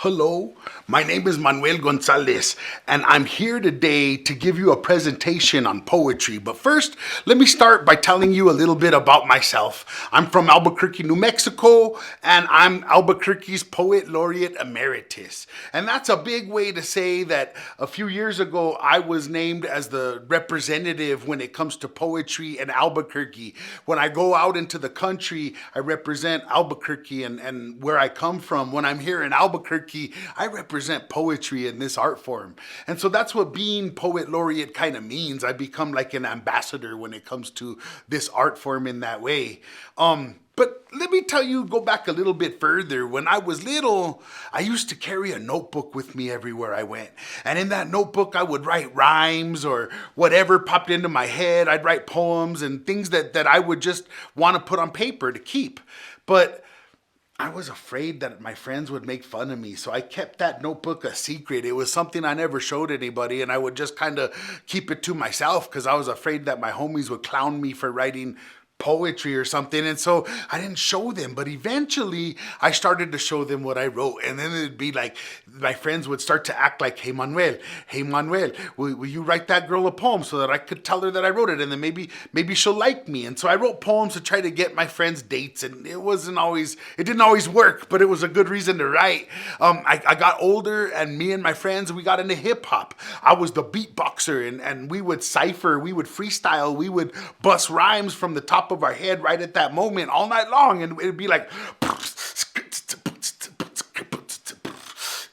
Hello, my name is Manuel Gonzalez, and I'm here today to give you a presentation on poetry. But first, let me start by telling you a little bit about myself. I'm from Albuquerque, New Mexico, and I'm Albuquerque's Poet Laureate Emeritus. And that's a big way to say that a few years ago, I was named as the representative when it comes to poetry in Albuquerque. When I go out into the country, I represent Albuquerque and where I come from. When I'm here in Albuquerque, I represent poetry in this art form. And so that's what being poet laureate kind of means. I become like an ambassador when it comes to this art form in that way. But let me tell you, go back a little bit further. When I was little, I used to carry a notebook with me everywhere I went. And in that notebook, I would write rhymes or whatever popped into my head. I'd write poems and things that I would just want to put on paper to keep. But I was afraid that my friends would make fun of me, so I kept that notebook a secret. It was something I never showed anybody, and I would just kind of keep it to myself because I was afraid that my homies would clown me for writing poetry or something, and so I didn't show them. But eventually I started to show them what I wrote, and then it'd be like my friends would start to act like, hey Manuel, will you write that girl a poem so that I could tell her that I wrote it, and then maybe she'll like me. And so I wrote poems to try to get my friends dates, and it didn't always work, but it was a good reason to write. I got older, and me and my friends, we got into hip hop. I was the beatboxer, and we would cipher, we would freestyle, we would bust rhymes from the top of our head right at that moment all night long, and it'd be like,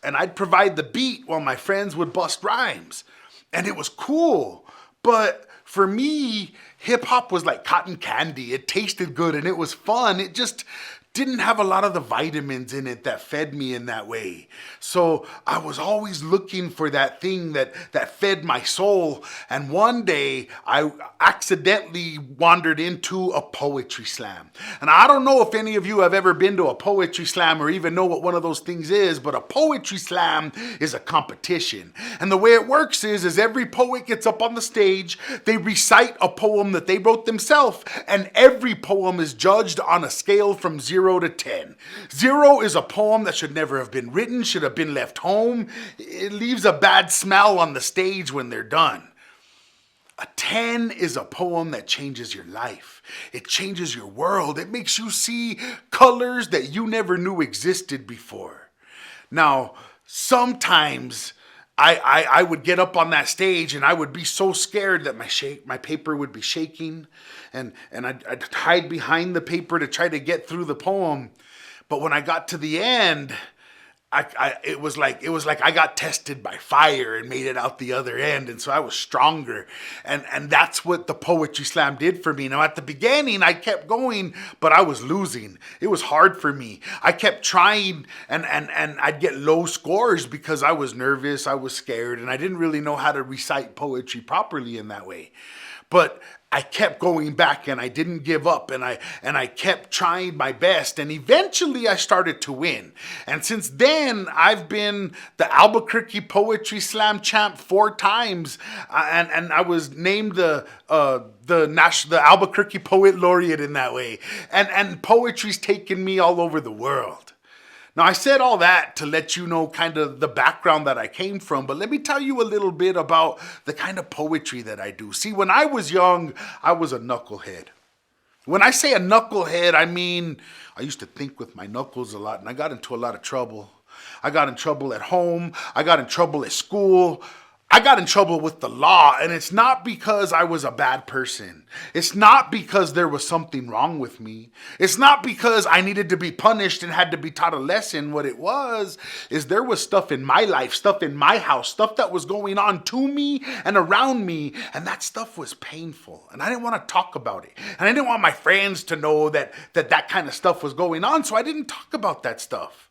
and I'd provide the beat while my friends would bust rhymes, and it was cool. But for me, hip hop was like cotton candy. It tasted good and it was fun. It just didn't have a lot of the vitamins in it that fed me in that way. So I was always looking for that thing that fed my soul. And one day I accidentally wandered into a poetry slam. And I don't know if any of you have ever been to a poetry slam or even know what one of those things is, but a poetry slam is a competition. And the way it works is every poet gets up on the stage, they recite a poem that they wrote themselves, and every poem is judged on a scale from 0 to 10. 0 is a poem that should never have been written, should have been left home. It leaves a bad smell on the stage when they're done. A 10 is a poem that changes your life. It changes your world. It makes you see colors that you never knew existed before. Now, sometimes I would get up on that stage and I would be so scared that my paper would be shaking, and I'd hide behind the paper to try to get through the poem. But when I got to the end, it was like I got tested by fire and made it out the other end, and so I was stronger. And that's what the poetry slam did for me. Now at the beginning I kept going, but I was losing. It was hard for me. I kept trying and I'd get low scores because I was nervous, I was scared, and I didn't really know how to recite poetry properly in that way. But I kept going back and I didn't give up, and I kept trying my best, and eventually I started to win. And since then I've been the Albuquerque Poetry Slam champ 4 times, and I was named the Albuquerque Poet Laureate in that way. And poetry's taken me all over the world. Now, I said all that to let you know kind of the background that I came from, but let me tell you a little bit about the kind of poetry that I do. See, when I was young, I was a knucklehead. When I say a knucklehead, I mean I used to think with my knuckles a lot, and I got into a lot of trouble. I got in trouble at home. I got in trouble at school. I got in trouble with the law, and it's not because I was a bad person. It's not because there was something wrong with me. It's not because I needed to be punished and had to be taught a lesson. What it was is there was stuff in my life, stuff in my house, stuff that was going on to me and around me, and that stuff was painful, and I didn't want to talk about it. And I didn't want my friends to know that kind of stuff was going on, so I didn't talk about that stuff.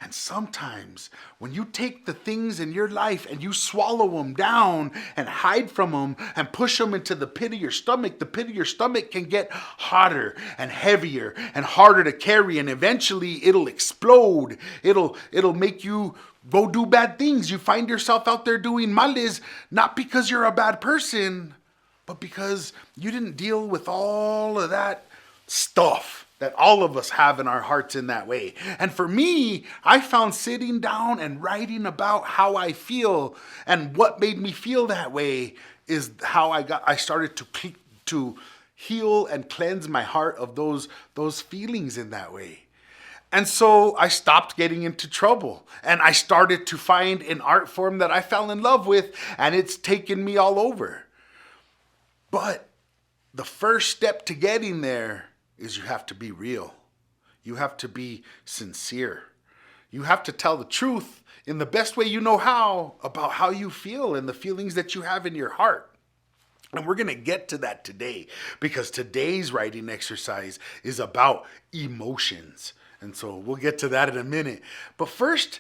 And sometimes when you take the things in your life and you swallow them down and hide from them and push them into the pit of your stomach, the pit of your stomach can get hotter and heavier and harder to carry, and eventually it'll explode. It'll make you go do bad things. You find yourself out there doing males, not because you're a bad person, but because you didn't deal with all of that stuff that all of us have in our hearts in that way. And for me, I found sitting down and writing about how I feel and what made me feel that way is how I started to heal and cleanse my heart of those feelings in that way. And so I stopped getting into trouble and I started to find an art form that I fell in love with, and it's taken me all over. But the first step to getting there is you have to be real. You have to be sincere. You have to tell the truth in the best way you know how about how you feel and the feelings that you have in your heart. And we're going to get to that today because today's writing exercise is about emotions. And so we'll get to that in a minute. But first,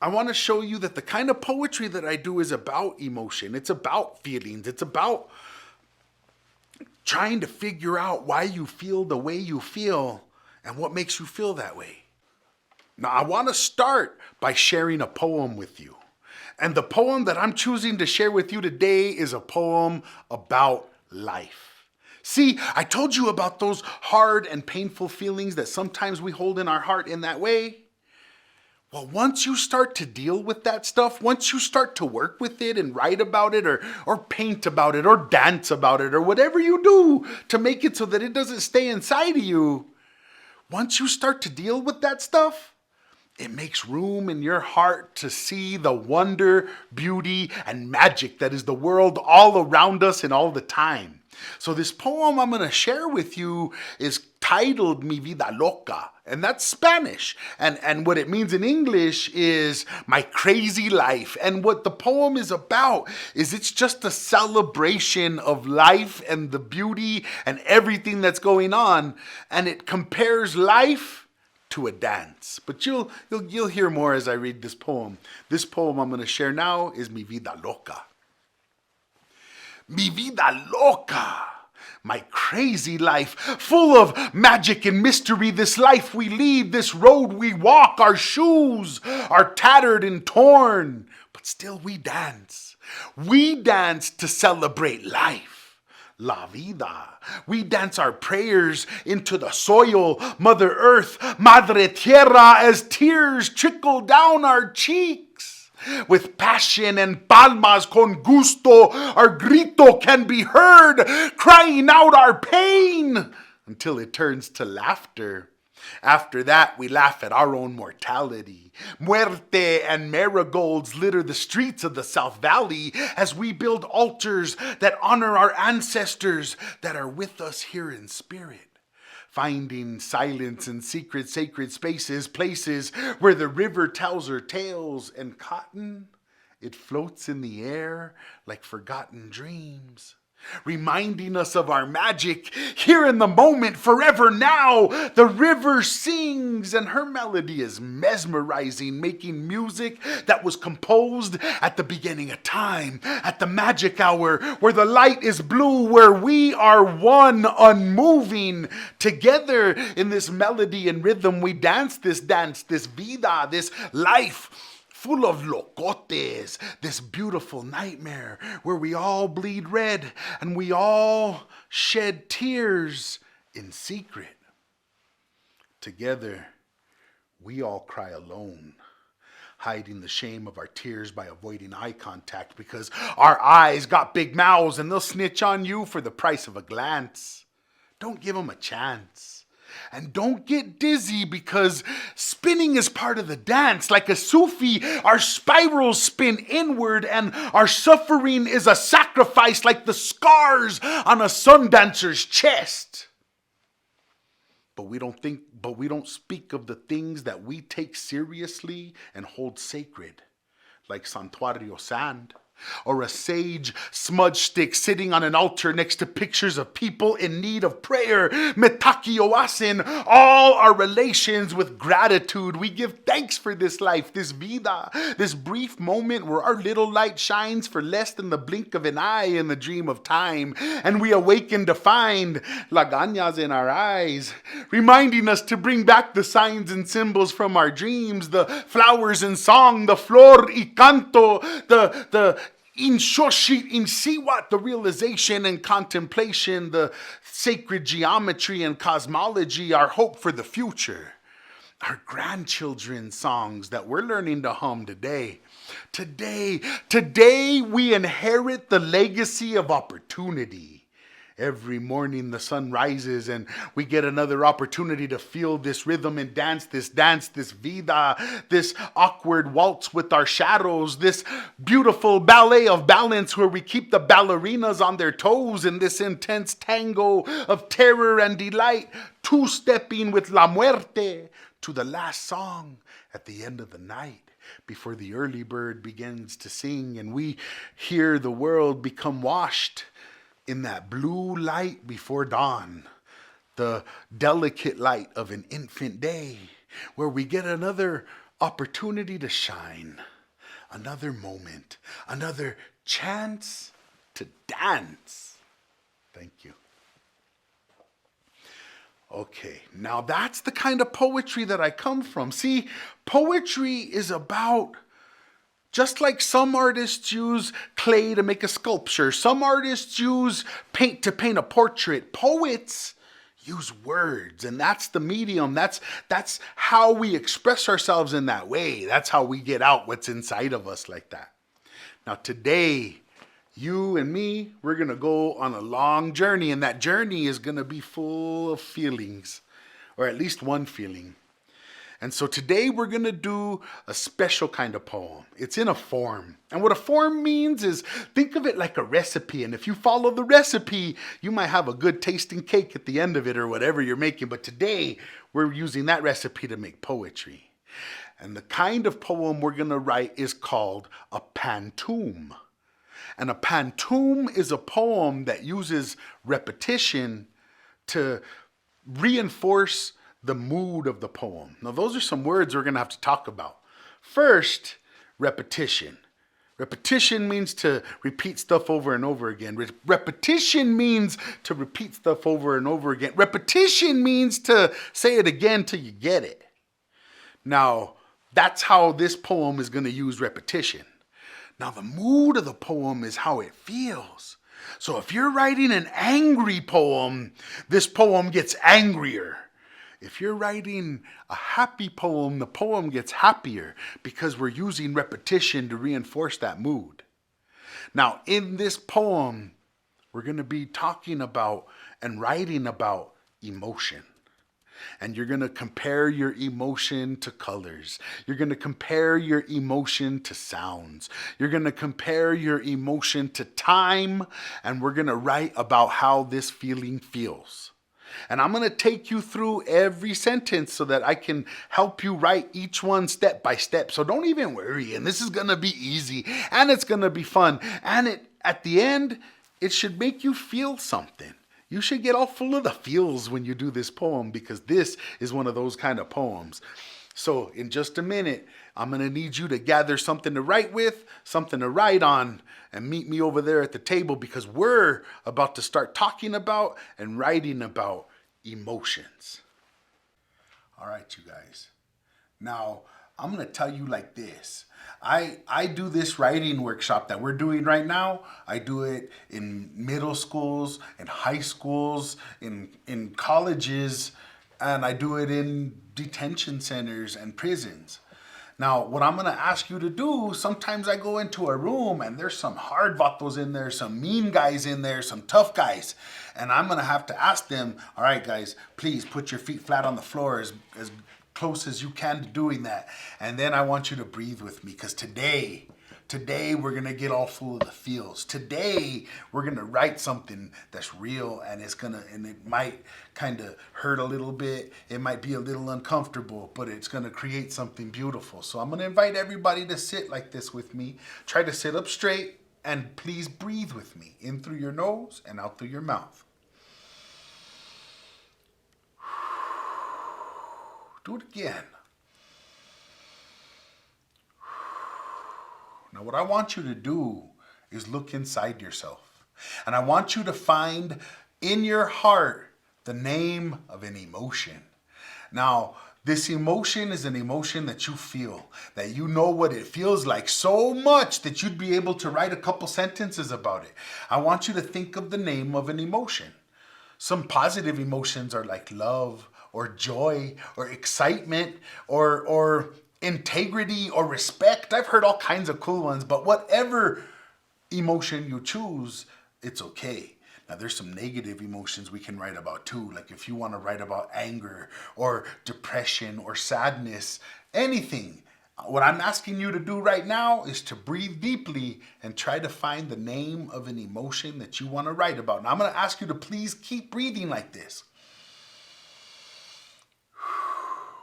I want to show you that the kind of poetry that I do is about emotion. It's about feelings. It's about trying to figure out why you feel the way you feel and what makes you feel that way. Now, I want to start by sharing a poem with you. And the poem that I'm choosing to share with you today is a poem about life. See, I told you about those hard and painful feelings that sometimes we hold in our heart in that way. Well, once you start to deal with that stuff, once you start to work with it and write about it or paint about it or dance about it or whatever you do to make it so that it doesn't stay inside of you, once you start to deal with that stuff, it makes room in your heart to see the wonder, beauty, and magic that is the world all around us and all the time. So this poem I'm going to share with you is titled Mi Vida Loca, and that's Spanish. And what it means in English is My Crazy Life. And what the poem is about is it's just a celebration of life and the beauty and everything that's going on. And it compares life to a dance. But you'll hear more as I read this poem. This poem I'm going to share now is Mi Vida Loca. Mi vida loca, my crazy life, full of magic and mystery. This life we lead, this road we walk, our shoes are tattered and torn, but still we dance. We dance to celebrate life, la vida. We dance our prayers into the soil, Mother Earth, Madre Tierra, as tears trickle down our cheeks. With passion and palmas con gusto, our grito can be heard, crying out our pain until it turns to laughter. After that, we laugh at our own mortality. Muerte and marigolds litter the streets of the South Valley as we build altars that honor our ancestors that are with us here in spirit. Finding silence in secret, sacred spaces, places where the river tells her tales, and cotton, it floats in the air like forgotten dreams. Reminding us of our magic, here in the moment, forever now. The river sings and her melody is mesmerizing, making music that was composed at the beginning of time, at the magic hour, where the light is blue, where we are one, unmoving. Together in this melody and rhythm, we dance, this vida, this life, full of locotes, this beautiful nightmare where we all bleed red and we all shed tears in secret. Together, we all cry alone, hiding the shame of our tears by avoiding eye contact because our eyes got big mouths and they'll snitch on you for the price of a glance. Don't give them a chance. And don't get dizzy because spinning is part of the dance. Like a Sufi, our spirals spin inward and our suffering is a sacrifice like the scars on a sun dancer's chest. But we don't speak of the things that we take seriously and hold sacred, like santuario sand. Or a sage smudge stick sitting on an altar next to pictures of people in need of prayer. Metaki oasin, all our relations with gratitude. We give thanks for this life, this vida, this brief moment where our little light shines for less than the blink of an eye in the dream of time. And we awaken to find lagañas in our eyes, reminding us to bring back the signs and symbols from our dreams, the flowers in song, the flor y canto, the In Shoshit, in Siwat, the realization and contemplation, the sacred geometry and cosmology, our hope for the future. Our grandchildren's songs that we're learning to hum today. Today we inherit the legacy of opportunity. Every morning the sun rises and we get another opportunity to feel this rhythm and dance, this vida, this awkward waltz with our shadows, this beautiful ballet of balance where we keep the ballerinas on their toes in this intense tango of terror and delight, two-stepping with La Muerte to the last song at the end of the night before the early bird begins to sing and we hear the world become washed in that blue light before dawn, the delicate light of an infant day, where we get another opportunity to shine, another moment, another chance to dance. Thank you. Okay, now that's the kind of poetry that I come from. See, poetry is about, just like some artists use clay to make a sculpture, some artists use paint to paint a portrait, poets use words, and that's the medium. That's how we express ourselves in that way. That's how we get out what's inside of us like that. Now today, you and me, we're going to go on a long journey, and that journey is going to be full of feelings, or at least one feeling. And so today we're going to do a special kind of poem. It's in a form. And what a form means is, think of it like a recipe. And if you follow the recipe, you might have a good tasting cake at the end of it or whatever you're making. But today we're using that recipe to make poetry. And the kind of poem we're going to write is called a pantoum. And a pantoum is a poem that uses repetition to reinforce the mood of the poem. Now, those are some words we're going to have to talk about. First, repetition. Repetition means to repeat stuff over and over again. Repetition means to repeat stuff over and over again. Repetition means to say it again till you get it. Now, that's how this poem is going to use repetition. Now, the mood of the poem is how it feels. So if you're writing an angry poem, this poem gets angrier. If you're writing a happy poem, the poem gets happier because we're using repetition to reinforce that mood. Now, in this poem, we're going to be talking about and writing about emotion. And you're going to compare your emotion to colors. You're going to compare your emotion to sounds. You're going to compare your emotion to time. And we're going to write about how this feeling feels. And I'm going to take you through every sentence so that I can help you write each one step by step. So don't even worry. And this is going to be easy. And it's going to be fun. And at the end, it should make you feel something. You should get all full of the feels when you do this poem, because this is one of those kind of poems. So in just a minute, I'm going to need you to gather something to write with, something to write on, and meet me over there at the table, because we're about to start talking about and writing about emotions. All right, you guys. Now, I'm going to tell you like this. I do this writing workshop that we're doing right now. I do it in middle schools, in high schools, in colleges, and I do it in detention centers and prisons. Now, what I'm going to ask you to do, sometimes I go into a room and there's some hard vatos in there, some mean guys in there, some tough guys. And I'm going to have to ask them, all right, guys, please put your feet flat on the floor as close as you can to doing that. And then I want you to breathe with me, because today we're going to get all full of the feels. Today we're going to write something that's real, and it might kind of hurt a little bit. It might be a little uncomfortable, but it's going to create something beautiful. So I'm going to invite everybody to sit like this with me. Try to sit up straight, and please breathe with me, in through your nose and out through your mouth. Do it again. Now, what I want you to do is look inside yourself. And I want you to find in your heart the name of an emotion. Now, This emotion is an emotion that you feel, that you know what it feels like so much that you'd be able to write a couple sentences about it. I want you to think of the name of an emotion. Some positive emotions are like love or joy or excitement or integrity or respect. I've heard all kinds of cool ones, but whatever emotion you choose, it's okay. Now, there's some negative emotions we can write about too. Like if you want to write about anger or depression or sadness, anything. What I'm asking you to do right now is to breathe deeply and try to find the name of an emotion that you want to write about. Now, I'm going to ask you to please keep breathing like this.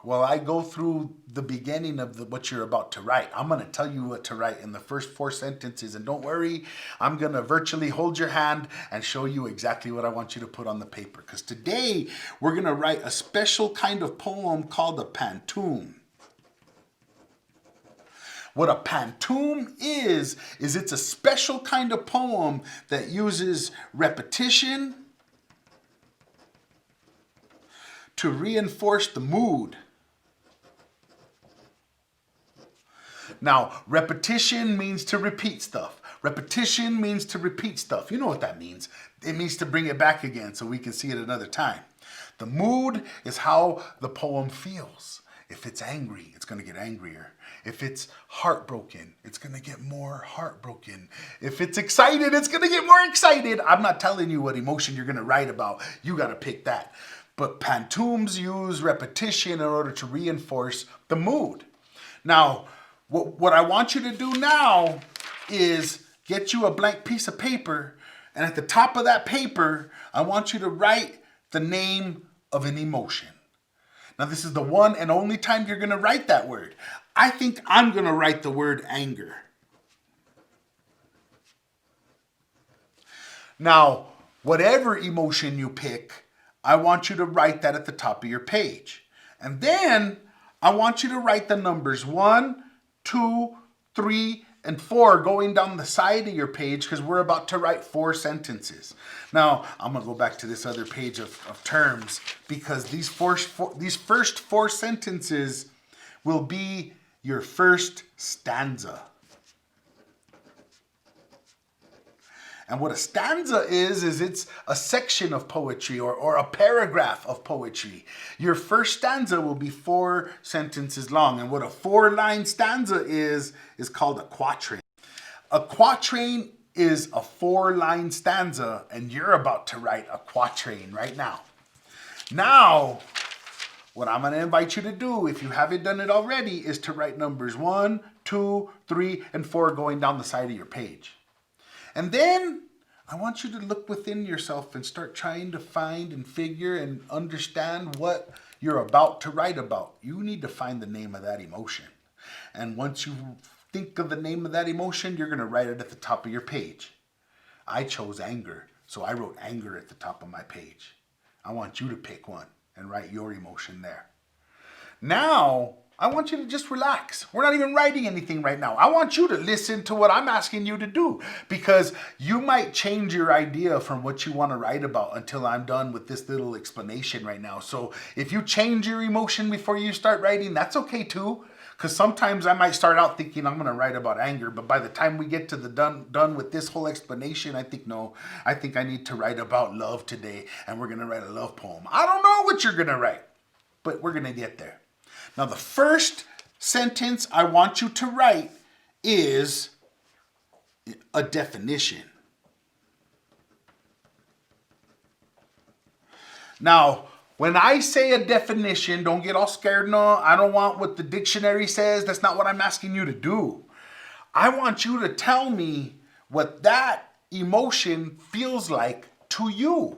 While I go through the beginning of what you're about to write, I'm going to tell you what to write in the first 4 sentences. And don't worry, I'm going to virtually hold your hand and show you exactly what I want you to put on the paper. Because today, we're going to write a special kind of poem called a pantoum. What a pantoum is it's a special kind of poem that uses repetition to reinforce the mood. Now, repetition means to repeat stuff. Repetition means to repeat stuff. You know what that means. It means to bring it back again so we can see it another time. The mood is how the poem feels. If it's angry, it's going to get angrier. If it's heartbroken, it's going to get more heartbroken. If it's excited, it's going to get more excited. I'm not telling you what emotion you're going to write about. You got to pick that. But pantoums use repetition in order to reinforce the mood. Now, what I want you to do now is get you a blank piece of paper, and at the top of that paper, I want you to write the name of an emotion. Now, this is the one and only time you're going to write that word. I think I'm going to write the word anger. Now, whatever emotion you pick, I want you to write that at the top of your page. And then I want you to write the numbers 1, 2, 3, and 4 going down the side of your page because we're about to write 4 sentences. Now, I'm going to go back to this other page of terms because these first 4 sentences will be your first stanza. And what a stanza is it's a section of poetry or a paragraph of poetry. Your first stanza will be 4 sentences long. And what a 4-line stanza is called a quatrain. A quatrain is a 4-line stanza, and you're about to write a quatrain right now. Now, what I'm going to invite you to do, if you haven't done it already, is to write numbers 1, 2, 3, and 4 going down the side of your page. And then I want you to look within yourself and start trying to find and figure and understand what you're about to write about. You need to find the name of that emotion. And once you think of the name of that emotion, you're going to write it at the top of your page. I chose anger, so I wrote anger at the top of my page. I want you to pick one and write your emotion there. Now, I want you to just relax. We're not even writing anything right now. I want you to listen to what I'm asking you to do because you might change your idea from what you want to write about until I'm done with this little explanation right now. So if you change your emotion before you start writing, that's okay too. Because sometimes I might start out thinking I'm going to write about anger, but by the time we get to the done with this whole explanation, I think, no, I think I need to write about love today, and we're going to write a love poem. I don't know what you're going to write, but we're going to get there. Now, the first sentence I want you to write is a definition. Now, when I say a definition, don't get all scared. No, I don't want what the dictionary says. That's not what I'm asking you to do. I want you to tell me what that emotion feels like to you.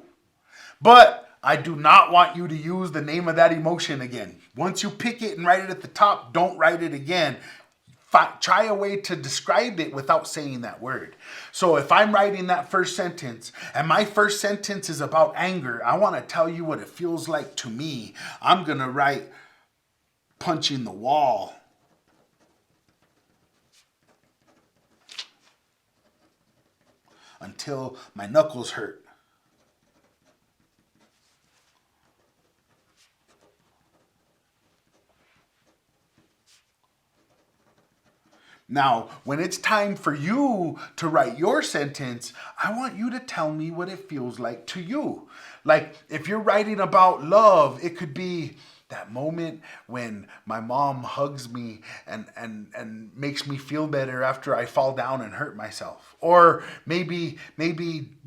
But I do not want you to use the name of that emotion again. Once you pick it and write it at the top, don't write it again. Try a way to describe it without saying that word. So if I'm writing that first sentence and my first sentence is about anger, I want to tell you what it feels like to me. I'm going to write punching the wall. Until my knuckles hurt. Now, when it's time for you to write your sentence, I want you to tell me what it feels like to you. Like, if you're writing about love, it could be that moment when my mom hugs me and makes me feel better after I fall down and hurt myself. Or maybe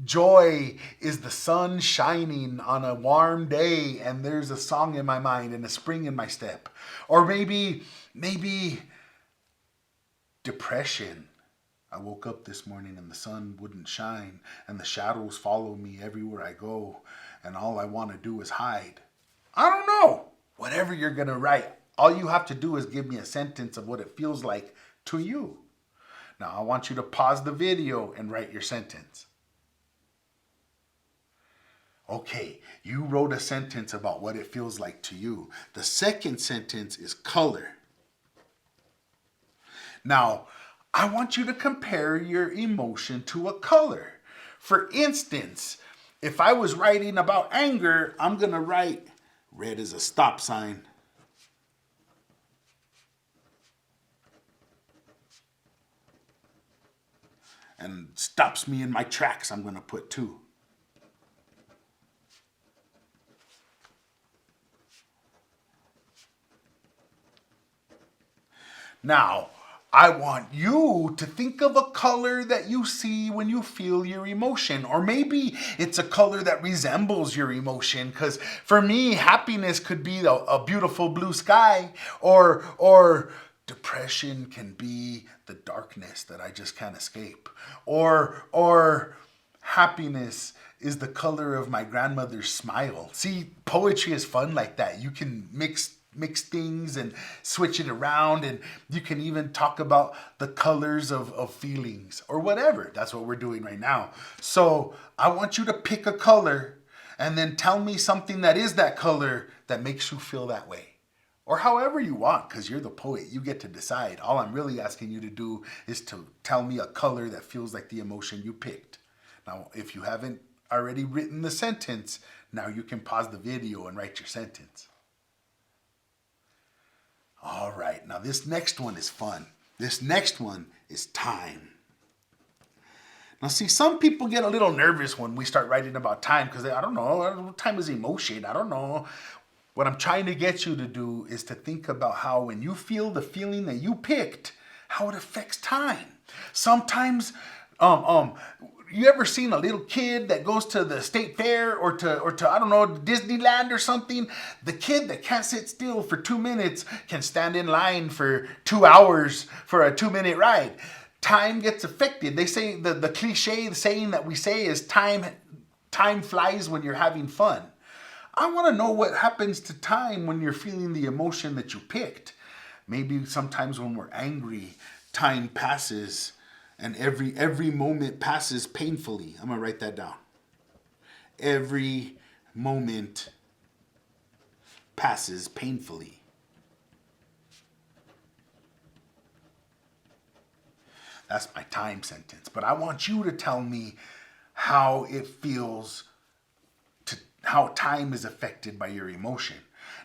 joy is the sun shining on a warm day and there's a song in my mind and a spring in my step. Or maybe depression. I woke up this morning and the sun wouldn't shine and the shadows follow me everywhere I go and all I want to do is hide. I don't know. Whatever you're going to write, all you have to do is give me a sentence of what it feels like to you. Now, I want you to pause the video and write your sentence. Okay, you wrote a sentence about what it feels like to you. The second sentence is color. Now, I want you to compare your emotion to a color. For instance, if I was writing about anger, I'm going to write red is a stop sign. And stops me in my tracks, I'm going to put 2. Now, I want you to think of a color that you see when you feel your emotion. Or maybe it's a color that resembles your emotion. Because for me, happiness could be a beautiful blue sky. Or depression can be the darkness that I just can't escape. Or happiness is the color of my grandmother's smile. See, poetry is fun like that. You can mix things and switch it around, and you can even talk about the colors of feelings or whatever. That's what we're doing right now. So I want you to pick a color and then tell me something that is that color that makes you feel that way. Or however you want, because you're the poet. You get to decide. All I'm really asking you to do is to tell me a color that feels like the emotion you picked. Now, if you haven't already written the sentence, now you can pause the video and write your sentence. All right, now this next one is fun. This next one is time. Now see, some people get a little nervous when we start writing about time because I don't know, time is emotion, I don't know. What I'm trying to get you to do is to think about how when you feel the feeling that you picked, how it affects time. Sometimes, you ever seen a little kid that goes to the state fair or to I don't know, Disneyland or something? The kid that can't sit still for 2 minutes can stand in line for 2 hours for a 2-minute ride. Time gets affected. They say the cliche saying that we say is time flies when you're having fun. I want to know what happens to time when you're feeling the emotion that you picked. Maybe sometimes when we're angry, time passes. And every moment passes painfully. I'm going to write that down. Every moment passes painfully. That's my time sentence. But I want you to tell me how it feels, how time is affected by your emotion.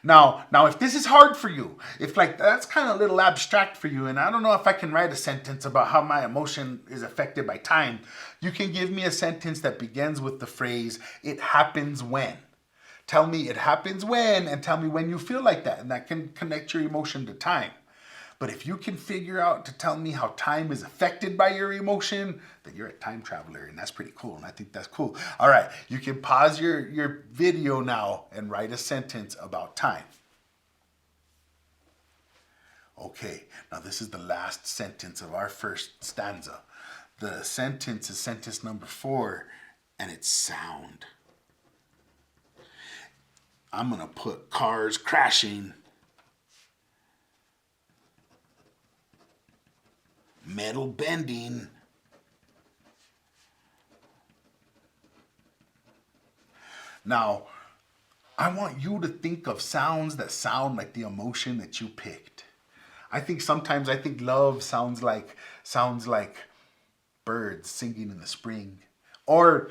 Now, if this is hard for you, if like that's kind of a little abstract for you, and I don't know if I can write a sentence about how my emotion is affected by time, you can give me a sentence that begins with the phrase, it happens when. Tell me it happens when, and tell me when you feel like that, and that can connect your emotion to time. But if you can figure out to tell me how time is affected by your emotion, then you're a time traveler, and that's pretty cool, and I think that's cool. All right, you can pause your video now and write a sentence about time. Okay, now this is the last sentence of our first stanza. The sentence is sentence number 4, and it's sound. I'm going to put cars crashing, metal bending, now, I want you to think of sounds that sound like the emotion that you picked. I think love sounds like birds singing in the spring. Or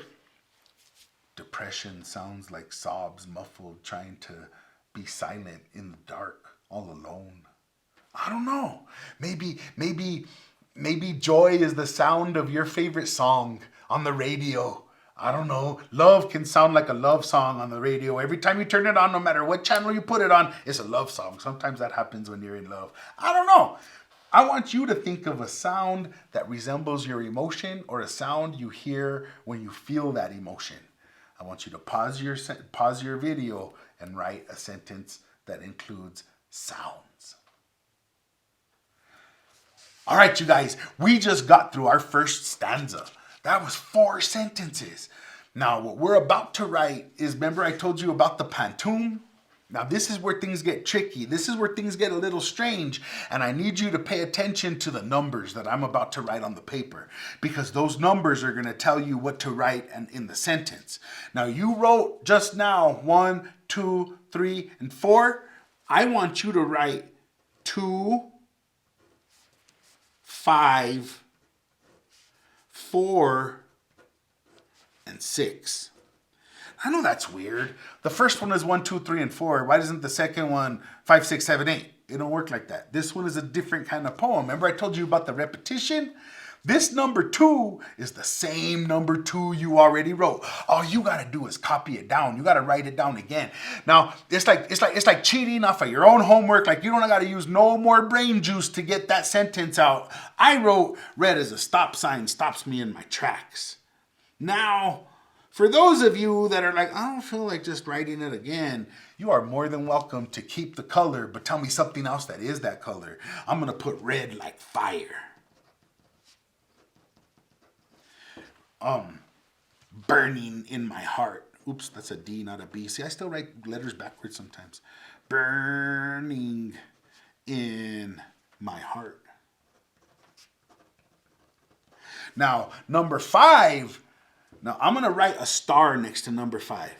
depression sounds like sobs muffled trying to be silent in the dark, all alone. I don't know. Maybe Maybe joy is the sound of your favorite song on the radio. I don't know. Love can sound like a love song on the radio. Every time you turn it on, no matter what channel you put it on, it's a love song. Sometimes that happens when you're in love. I don't know. I want you to think of a sound that resembles your emotion or a sound you hear when you feel that emotion. I want you to pause your video and write a sentence that includes sounds. All right, you guys, we just got through our first stanza. That was 4 sentences. Now, what we're about to write is, remember I told you about the pantoum? Now, this is where things get tricky. This is where things get a little strange, and I need you to pay attention to the numbers that I'm about to write on the paper, because those numbers are going to tell you what to write in the sentence. Now, you wrote just now 1, 2, 3, and 4. I want you to write 2, 5, 4, and 6. I know that's weird. The first one is 1, 2, 3, and 4. Why doesn't the second one 5, 6, 7, 8? It don't work like that. This one is a different kind of poem. Remember I told you about the repetition? This number 2 is the same number 2 you already wrote. All you gotta do is copy it down. You gotta write it down again. Now it's like cheating off of your own homework. Like you don't gotta use no more brain juice to get that sentence out. I wrote red as a stop sign stops me in my tracks. Now, for those of you that are like, I don't feel like just writing it again, you are more than welcome to keep the color, but tell me something else that is that color. I'm gonna put red like fire. Burning in my heart. Oops, that's a D, not a B. See, I still write letters backwards sometimes. Burning in my heart. Now, number 5. Now, I'm going to write a star next to number 5.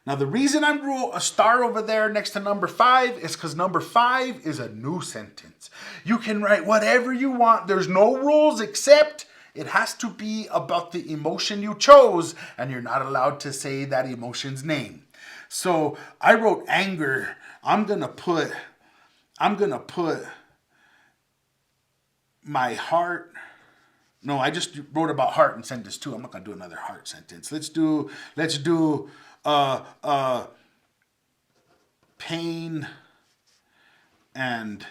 Now, the reason I wrote a star over there next to number 5 is because number 5 is a new sentence. You can write whatever you want. There's no rules except it has to be about the emotion you chose, and you're not allowed to say that emotion's name. So I wrote anger. I'm going to put my heart. No, I just wrote about heart in sentence 2. I'm not gonna do another heart sentence. Let's do pain and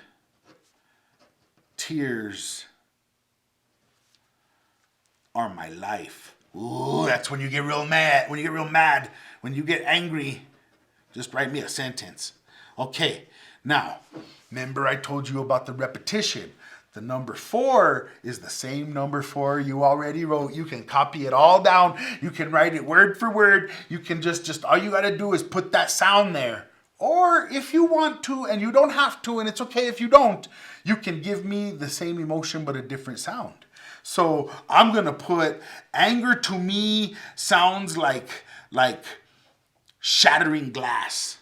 tears are my life. Ooh, that's when you get real mad. When you get real mad, when you get angry, just write me a sentence. Okay, now, remember I told you about the repetition. The number 4 is the same number 4 you already wrote. You can copy it all down. You can write it word for word. You can just all you got to do is put that sound there. Or if you want to, and you don't have to, and it's okay if you don't, you can give me the same emotion but a different sound. So I'm going to put anger to me sounds like shattering glass.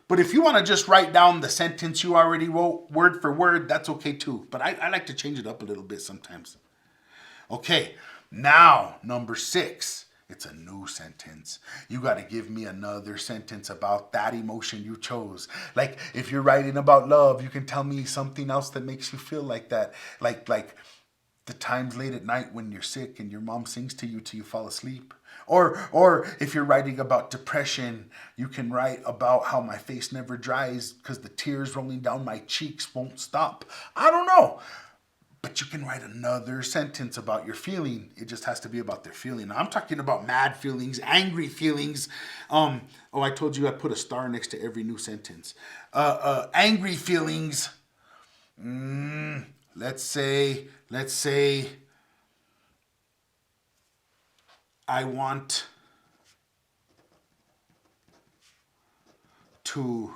But if you want to just write down the sentence you already wrote word for word, that's okay too. But I like to change it up a little bit sometimes. Okay, now number 6. It's a new sentence. You got to give me another sentence about that emotion you chose. Like if you're writing about love, you can tell me something else that makes you feel like that. Like the times late at night when you're sick and your mom sings to you till you fall asleep. Or if you're writing about depression, you can write about how my face never dries because the tears rolling down my cheeks won't stop. I don't know. But you can write another sentence about your feeling. It just has to be about their feeling. Now, I'm talking about mad feelings, angry feelings. I told you I put a star next to every new sentence. Angry feelings. Let's say I want to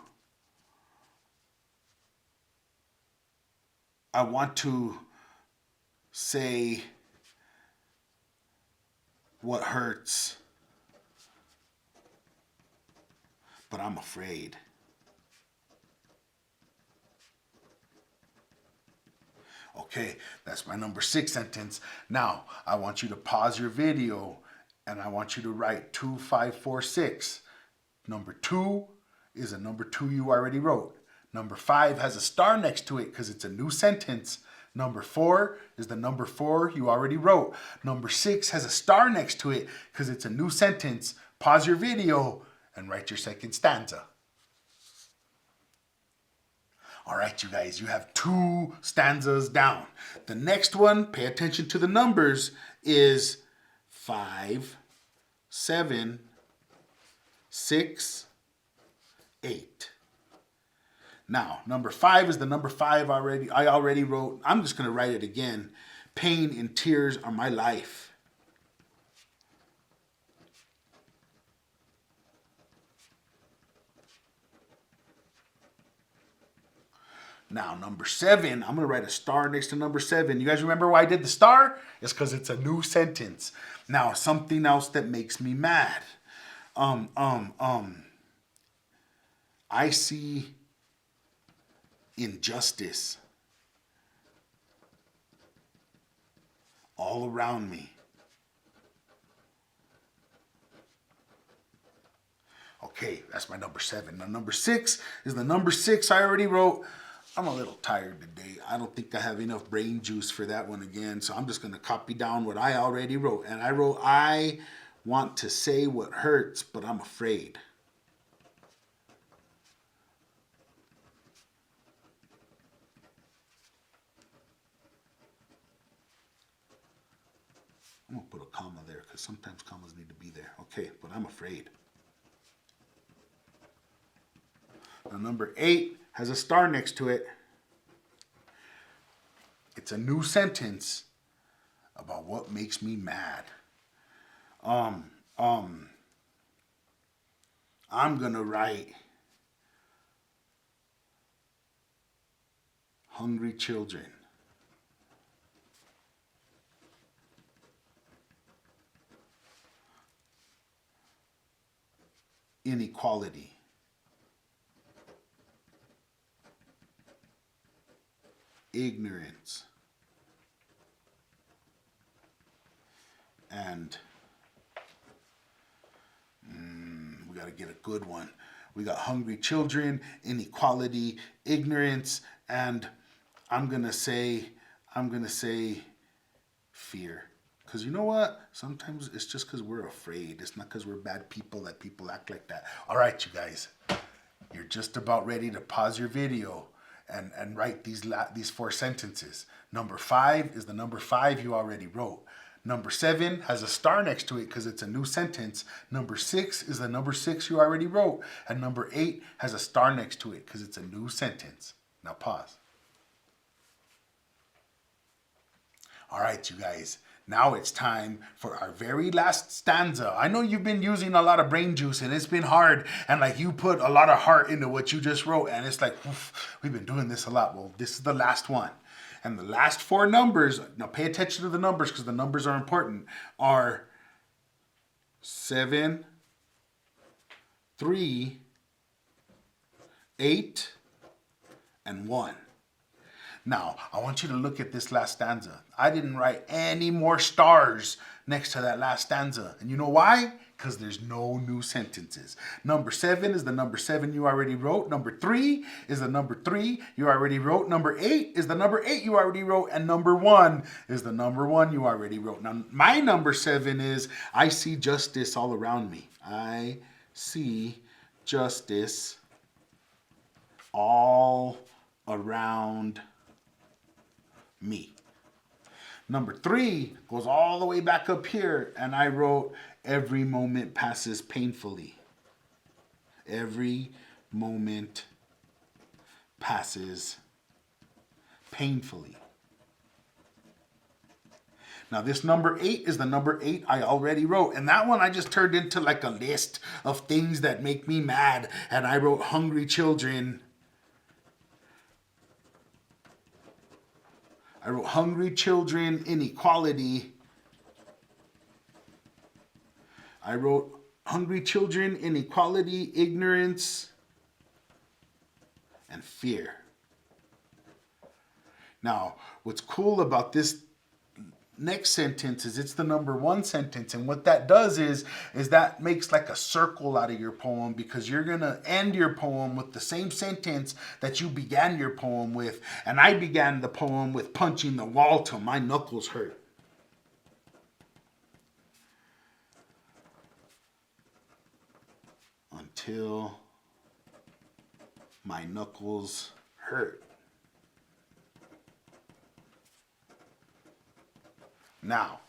say what hurts, but I'm afraid. Okay, that's my number 6 sentence. Now, I want you to pause your video and I want you to write 2, 5, 4, 6. Number 2 is a number 2 you already wrote. Number 5 has a star next to it because it's a new sentence. Number 4 is the number 4 you already wrote. Number 6 has a star next to it because it's a new sentence. Pause your video and write your second stanza. All right, you guys, you have 2 stanzas down. The next one, pay attention to the numbers, is 5, 7, 6, 8. Now, number 5 is the number 5 I already wrote. I'm just going to write it again. Pain and tears are my life. Now, number 7, I'm going to write a star next to number 7. You guys remember why I did the star? It's because it's a new sentence. Now, something else that makes me mad. I see injustice all around me. Okay, that's my number 7. Now, number 6 is the number 6 I already wrote. I'm a little tired today. I don't think I have enough brain juice for that one again, so I'm just going to copy down what I already wrote. And I wrote, I want to say what hurts, but I'm afraid. I'm going to put a comma there because sometimes commas need to be there. Okay, but I'm afraid. Now, number 8 has a star next to it. It's a new sentence about what makes me mad. I'm gonna write hungry children. Inequality. Ignorance. And we got to get a good one. We got hungry children, inequality, ignorance, and I'm gonna say fear. Because you know what? Sometimes it's just because we're afraid. It's not because we're bad people that people act like that. All right, you guys. You're just about ready to pause your video and write these 4 sentences. Number 5 is the number 5 you already wrote. Number 7 has a star next to it because it's a new sentence. Number 6 is the number 6 you already wrote. And number 8 has a star next to it because it's a new sentence. Now pause. All right, you guys. Now it's time for our very last stanza. I know you've been using a lot of brain juice and it's been hard, and like you put a lot of heart into what you just wrote, and it's like, oof, we've been doing this a lot. Well, this is the last one. And the last 4 numbers, now pay attention to the numbers because the numbers are important, are 7, 3, 8, and 1. Now, I want you to look at this last stanza. I didn't write any more stars next to that last stanza. And you know why? Because there's no new sentences. Number 7 is the number 7 you already wrote. Number 3 is the number 3 you already wrote. Number 8 is the number 8 you already wrote. And number 1 is the number 1 you already wrote. Now, my number 7 is, I see justice all around me. I see justice all around me. Number 3 goes all the way back up here, and I wrote, every moment passes painfully. Every moment passes painfully. Now this number 8 is the number 8 I already wrote, and that one I just turned into like a list of things that make me mad, and I wrote hungry children. I wrote hungry children, inequality. I wrote hungry children, inequality, ignorance, and fear. Now, what's cool about this next sentence is it's the number one sentence, and what that does is that makes like a circle out of your poem, because you're gonna end your poem with the same sentence that you began your poem with. And I began the poem with punching the wall till my knuckles hurt. Until my knuckles hurt. Now,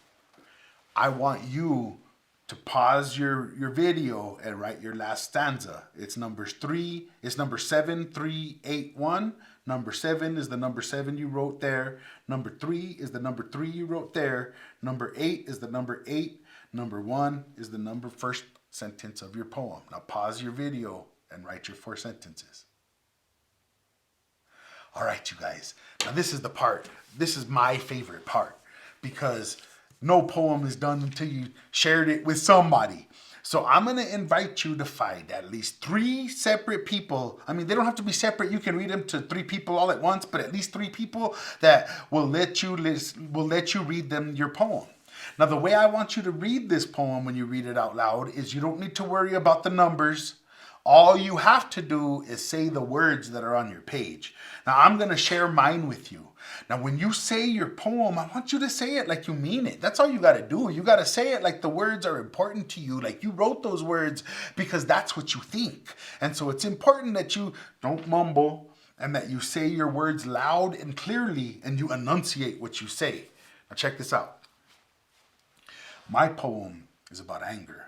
I want you to pause your video and write your last stanza. It's number 7, 3, 8, 1. Number 7 is the number 7 you wrote there. Number 3 is the number 3 you wrote there. Number 8 is the number 8. Number 1 is the number first sentence of your poem. Now pause your video and write your 4 sentences. All right, you guys. Now this is the part. This is my favorite part, because no poem is done until you shared it with somebody. So I'm going to invite you to find at least 3 separate people. I mean, they don't have to be separate. You can read them to 3 people all at once, but at least 3 people that will let you read them your poem. Now, the way I want you to read this poem when you read it out loud is you don't need to worry about the numbers. All you have to do is say the words that are on your page. Now, I'm going to share mine with you. Now, when you say your poem, I want you to say it like you mean it. That's all you got to do. You got to say it like the words are important to you, like you wrote those words because that's what you think. And so it's important that you don't mumble and that you say your words loud and clearly and you enunciate what you say. Now, check this out. My poem is about anger.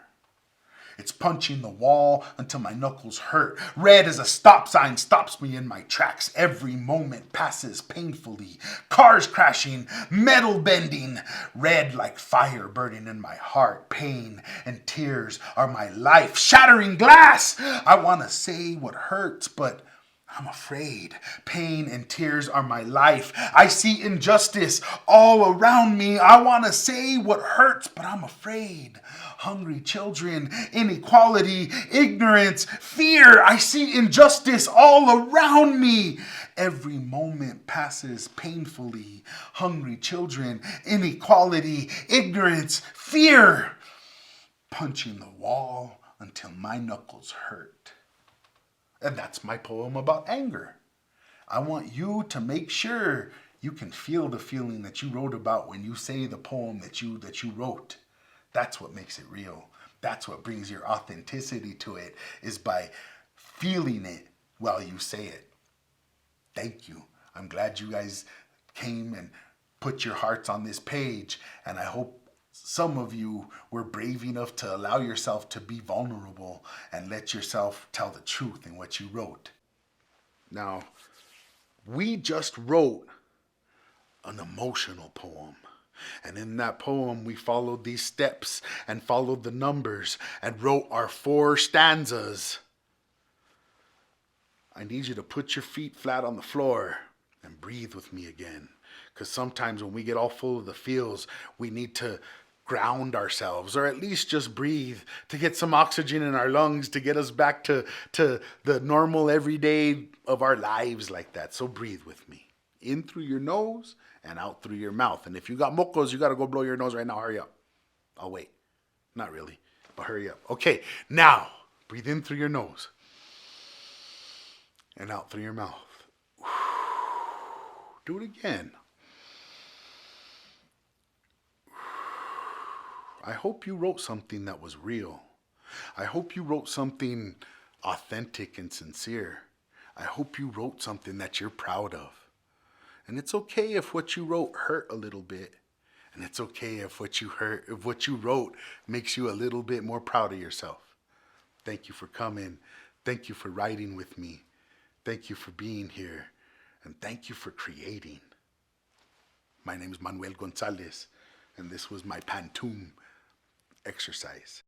It's punching the wall until my knuckles hurt. Red as a stop sign stops me in my tracks. Every moment passes painfully. Cars crashing, metal bending. Red like fire burning in my heart. Pain and tears are my life. Shattering glass. I want to say what hurts, but I'm afraid. Pain and tears are my life. I see injustice all around me. I want to say what hurts, but I'm afraid. Hungry children, inequality, ignorance, fear. I see injustice all around me. Every moment passes painfully. Hungry children, inequality, ignorance, fear. Punching the wall until my knuckles hurt. And that's my poem about anger. I want you to make sure you can feel the feeling that you wrote about when you say the poem that you wrote. That's what makes it real. That's what brings your authenticity to it, is by feeling it while you say it. Thank you. I'm glad you guys came and put your hearts on this page, and I hope some of you were brave enough to allow yourself to be vulnerable and let yourself tell the truth in what you wrote. Now, we just wrote an emotional poem. And in that poem, we followed these steps and followed the numbers and wrote our 4 stanzas. I need you to put your feet flat on the floor and breathe with me again. Because sometimes when we get all full of the feels, we need to ground ourselves, or at least just breathe to get some oxygen in our lungs to get us back to the normal everyday of our lives like that. So breathe with me. In through your nose and out through your mouth. And if you got mocos, you got to go blow your nose right now. Hurry up. I'll wait. Not really, but hurry up. Okay, now breathe in through your nose and out through your mouth. Do it again. I hope you wrote something that was real. I hope you wrote something authentic and sincere. I hope you wrote something that you're proud of. And it's okay if what you wrote hurt a little bit. And it's okay if what you wrote makes you a little bit more proud of yourself. Thank you for coming. Thank you for writing with me. Thank you for being here. And thank you for creating. My name is Manuel Gonzalez, and this was my Pantoum exercise.